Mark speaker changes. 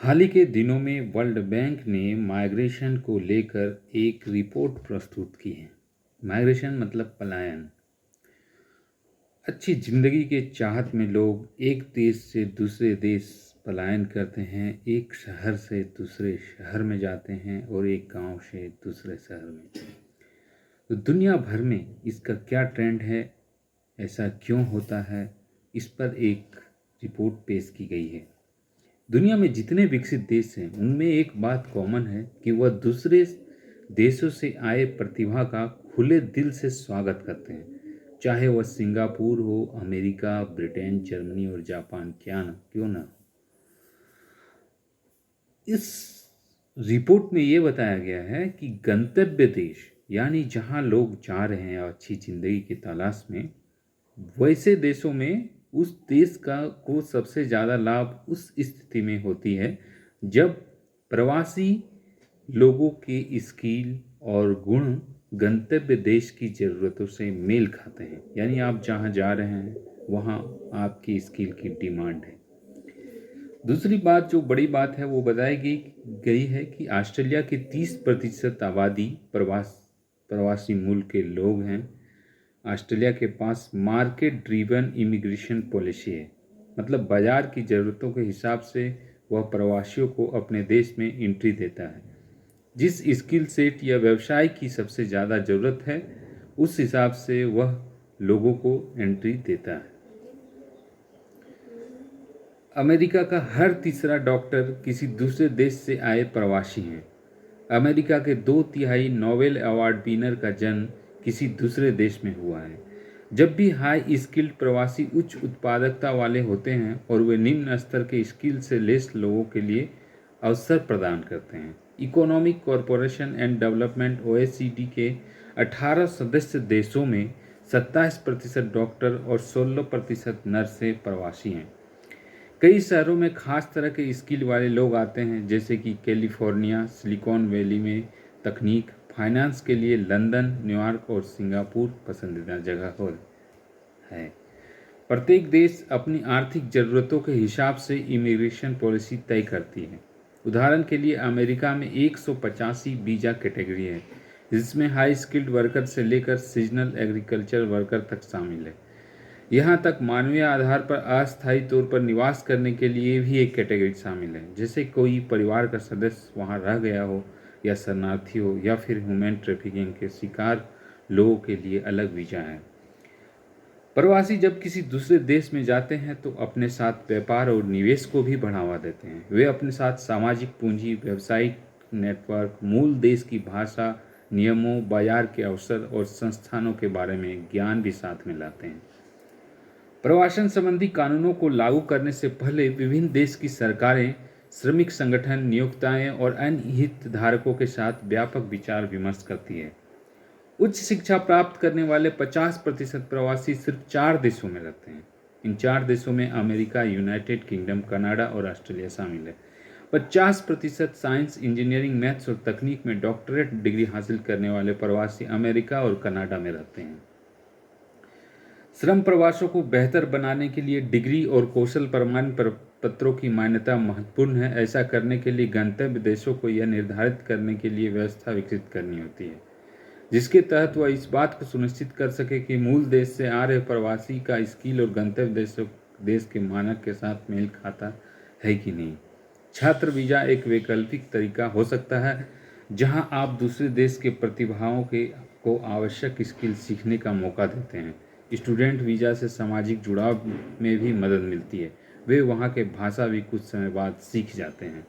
Speaker 1: हाल ही के दिनों में वर्ल्ड बैंक ने माइग्रेशन को लेकर एक रिपोर्ट प्रस्तुत की है। माइग्रेशन मतलब पलायन। अच्छी जिंदगी के चाहत में लोग एक देश से दूसरे देश पलायन करते हैं, एक शहर से दूसरे शहर में जाते हैं और एक गांव से दूसरे शहर में। तो दुनिया भर में इसका क्या ट्रेंड है, ऐसा क्यों होता है, इस पर एक रिपोर्ट पेश की गई है। दुनिया में जितने विकसित देश हैं उनमें एक बात कॉमन है कि वह दूसरे देशों से आए प्रतिभा का खुले दिल से स्वागत करते हैं, चाहे वह सिंगापुर हो, अमेरिका, ब्रिटेन, जर्मनी और जापान क्यों ना। इस रिपोर्ट में ये बताया गया है कि गंतव्य देश यानी जहां लोग जा रहे हैं अच्छी जिंदगी की तलाश में, वैसे देशों में उस देश को सबसे ज़्यादा लाभ उस स्थिति में होती है जब प्रवासी लोगों के स्किल और गुण गंतव्य देश की ज़रूरतों से मेल खाते हैं। यानी आप जहाँ जा रहे हैं वहाँ आपकी स्किल की डिमांड है। दूसरी बात, जो बड़ी बात है, वो बताई गई है कि ऑस्ट्रेलिया की 30% आबादी प्रवासी मूल के लोग हैं। ऑस्ट्रेलिया के पास मार्केट ड्रिवन इमिग्रेशन पॉलिसी है, मतलब बाजार की ज़रूरतों के हिसाब से वह प्रवासियों को अपने देश में एंट्री देता है। जिस स्किल सेट या व्यवसाय की सबसे ज़्यादा ज़रूरत है उस हिसाब से वह लोगों को एंट्री देता है। अमेरिका का हर तीसरा डॉक्टर किसी दूसरे देश से आए प्रवासी हैं। अमेरिका के 2/3 नोबेल अवार्ड विनर का जन्म किसी दूसरे देश में हुआ है। जब भी हाई स्किल्ड प्रवासी उच्च उत्पादकता वाले होते हैं और वे निम्न स्तर के स्किल से लेस लोगों के लिए अवसर प्रदान करते हैं। Economic corporation and development OECD के 18 सदस्य देशों में 27% डॉक्टर और 16% नर्सें प्रवासी हैं। कई शहरों में खास तरह के स्किल वाले लोग आते हैं, जैसे कि कैलिफोर्निया, सिलिकॉन वैली में तकनीक, फाइनेंस के लिए लंदन, न्यूयॉर्क और सिंगापुर पसंदीदा जगह है। प्रत्येक देश अपनी आर्थिक ज़रूरतों के हिसाब से इमिग्रेशन पॉलिसी तय करती है। उदाहरण के लिए अमेरिका में 185 वीज़ा कैटेगरी है, जिसमें हाई स्किल्ड वर्कर से लेकर सीजनल एग्रीकल्चर वर्कर तक शामिल है। यहाँ तक मानवीय आधार पर अस्थायी तौर पर निवास करने के लिए भी एक कैटेगरी शामिल है, जैसे कोई परिवार का सदस्य वहाँ रह गया हो या शरणार्थी हो या फिर ह्यूमन ट्रैफिकिंग के शिकार लोगों के लिए अलग वीज़ा है। प्रवासी जब किसी दूसरे देश में जाते हैं तो अपने साथ व्यापार और निवेश को भी बढ़ावा देते हैं। वे अपने साथ सामाजिक पूंजी, व्यावसायिक नेटवर्क, मूल देश की भाषा, नियमों, बाजार के अवसर और संस्थानों के बारे में ज्ञान भी साथ में लाते हैं। प्रवासन संबंधी कानूनों को लागू करने से पहले विभिन्न देश की सरकारें, श्रमिक संगठन, नियोक्ताएं और अन्य हितधारकों के साथ व्यापक विचार विमर्श करती है। उच्च शिक्षा प्राप्त करने वाले 50% प्रवासी सिर्फ 4 देशों में रहते हैं। इन 4 देशों में अमेरिका, यूनाइटेड किंगडम, कनाडा और ऑस्ट्रेलिया शामिल है। 50% साइंस, इंजीनियरिंग, मैथ्स और तकनीक में डॉक्टरेट डिग्री हासिल करने वाले प्रवासी अमेरिका और कनाडा में रहते हैं। श्रम प्रवासों को बेहतर बनाने के लिए डिग्री और कौशल प्रमाण पत्रों की मान्यता महत्वपूर्ण है। ऐसा करने के लिए गंतव्य देशों को यह निर्धारित करने के लिए व्यवस्था विकसित करनी होती है, जिसके तहत वह इस बात को सुनिश्चित कर सके कि मूल देश से आ रहे प्रवासी का स्किल और गंतव्य देश के मानक के साथ मेल खाता है कि नहीं। छात्र वीज़ा एक वैकल्पिक तरीका हो सकता है, जहां आप दूसरे देश के प्रतिभाओं को आवश्यक स्किल सीखने का मौका देते हैं। स्टूडेंट वीज़ा से सामाजिक जुड़ाव में भी मदद मिलती है। वे वहाँ के भाषा भी कुछ समय बाद सीख जाते हैं।